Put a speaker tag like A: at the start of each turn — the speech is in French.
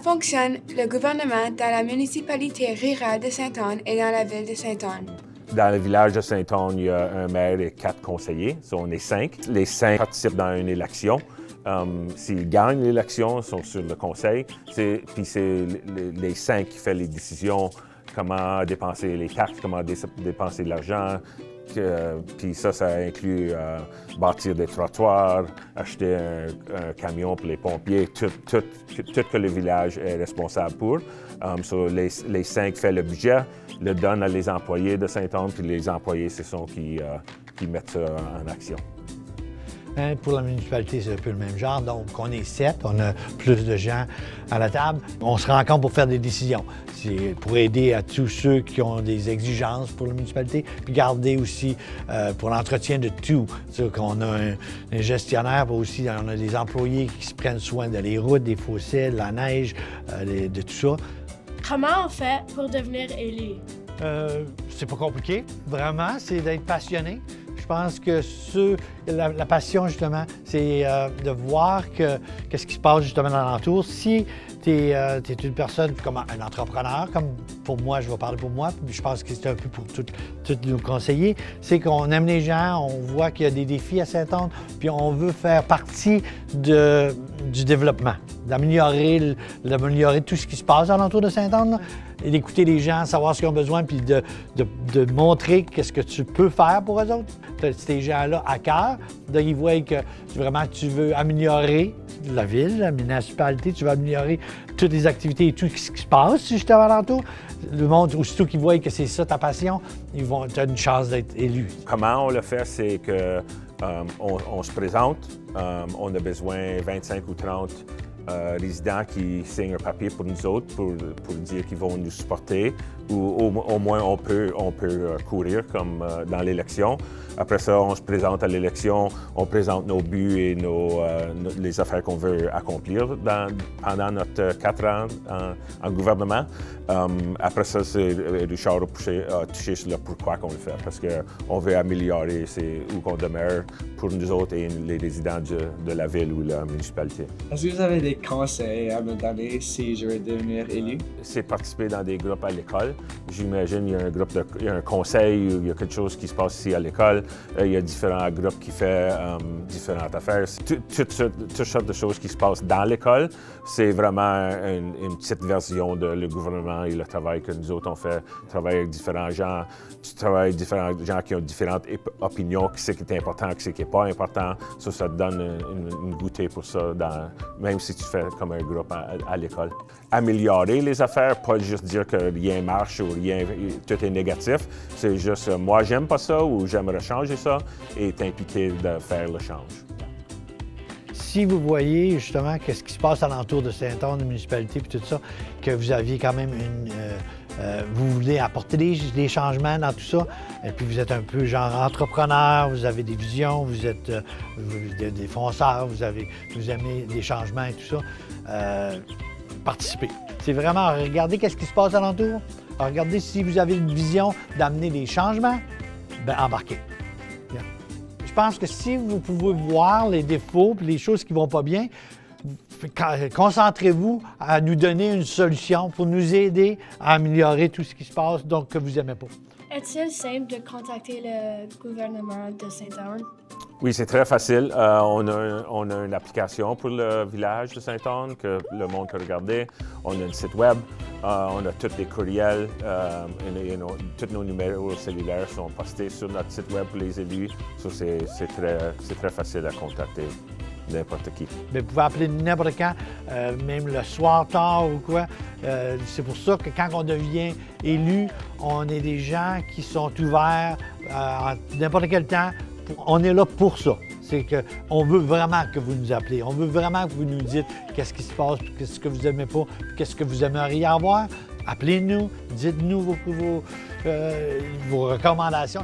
A: fonctionne le gouvernement dans la municipalité rurale de Sainte-Anne et dans la ville de Sainte-Anne?
B: Dans le village de Sainte-Anne, il y a un maire et 4 conseillers. On est 5. Les 5 participent dans une élection. S'ils gagnent l'élection, ils sont sur le conseil. Puis c'est les 5 qui font les décisions, comment dépenser les taxes, comment dépenser de l'argent. Puis ça inclut bâtir des trottoirs, acheter un camion pour les pompiers, tout que le village est responsable pour. Les 5 font le budget, le donnent à les employés de Sainte-Anne, puis les employés, ce sont qui mettent ça en action.
C: Pour la municipalité, c'est un peu le même genre. Donc, on est 7, on a plus de gens à la table. On se rencontre pour faire des décisions. C'est pour aider à tous ceux qui ont des exigences pour la municipalité, puis garder aussi pour l'entretien de tout. C'est qu'on a un gestionnaire, puis aussi on a des employés qui se prennent soin de les routes, des fossés, de la neige, de tout ça.
D: Comment on fait pour devenir élu?
C: C'est pas compliqué, vraiment, c'est d'être passionné. Je pense que la passion, justement, c'est de voir qu'est-ce qui se passe justement dans l'entour. Si tu es une personne comme un entrepreneur, comme pour moi, je vais parler pour moi, puis je pense que c'est un peu pour tous nos conseillers, c'est qu'on aime les gens, on voit qu'il y a des défis à Sainte-Anne, puis on veut faire partie du développement, d'améliorer tout ce qui se passe alentour de Sainte-Anne, et d'écouter les gens, savoir ce qu'ils ont besoin, puis de montrer qu'est-ce que tu peux faire pour eux autres. Tu as ces gens-là à cœur, ils voient que vraiment tu veux améliorer la ville, la municipalité, tu veux améliorer toutes les activités et tout ce qui se passe justement alentour. Le monde, aussitôt qu'ils voient que c'est ça ta passion, tu as une chance d'être élu.
B: Comment on le fait, c'est que on se présente, on a besoin de 25 ou 30 résidents qui signent un papier pour nous autres pour dire qu'ils vont nous supporter ou au moins on peut courir comme dans l'élection. Après ça, on se présente à l'élection, on présente nos buts et les affaires qu'on veut accomplir pendant notre 4 ans en gouvernement. Après ça, Richard a touché sur le pourquoi qu'on le fait, parce qu'on veut améliorer où qu'on demeure pour nous autres et les résidents de la ville ou la municipalité.
E: Est-ce que vous avez des conseils à me donner si je veux devenir élu?
B: C'est participer dans des groupes à l'école. J'imagine il y a un conseil, il y a quelque chose qui se passe ici à l'école. Il y a différents groupes qui font différentes affaires. Toutes sortes de choses qui se passent dans l'école. C'est vraiment une petite version de le gouvernement et le travail que nous autres on fait. Travailler avec différents gens. Tu travailles avec différents gens qui ont différentes opinions, qui c'est qui est important, qui c'est qui n'est pas important. Ça te donne une goûtée pour ça, même si tu fais comme un groupe à l'école. Améliorer les affaires, pas juste dire que rien marche ou tout est négatif. C'est juste moi j'aime pas ça ou j'aimerais changer ça et t'impliquer de faire le change.
C: Si vous voyez justement qu'est-ce qui se passe alentour de Sainte-Anne, de municipalité puis tout ça, que vous aviez quand même vous voulez apporter des changements dans tout ça, et puis vous êtes un peu genre entrepreneur, vous avez des visions, vous êtes des fonceurs, vous aimez les changements et tout ça, participez. C'est vraiment regarder qu'est-ce qui se passe alentour, regardez si vous avez une vision d'amener des changements, bien embarquez. Bien. Je pense que si vous pouvez voir les défauts et les choses qui ne vont pas bien, concentrez-vous à nous donner une solution pour nous aider à améliorer tout ce qui se passe donc que vous n'aimez pas.
D: Est-il simple de contacter le gouvernement de Sainte-Anne?
B: Oui, c'est très facile. On a une application pour le village de Sainte-Anne que le monde peut regarder. On a un site web. On a tous les courriels. Tous nos numéros cellulaires sont postés sur notre site web pour les élus. C'est très facile à contacter n'importe qui.
C: Mais vous pouvez appeler n'importe quand, même le soir tard ou quoi. C'est pour ça que quand on devient élu, on est des gens qui sont ouverts à n'importe quel temps. On est là pour ça. C'est qu'on veut vraiment que vous nous appelez. On veut vraiment que vous nous dites qu'est-ce qui se passe, qu'est-ce que vous n'aimez pas, qu'est-ce que vous aimeriez avoir. Appelez-nous, dites-nous vos recommandations.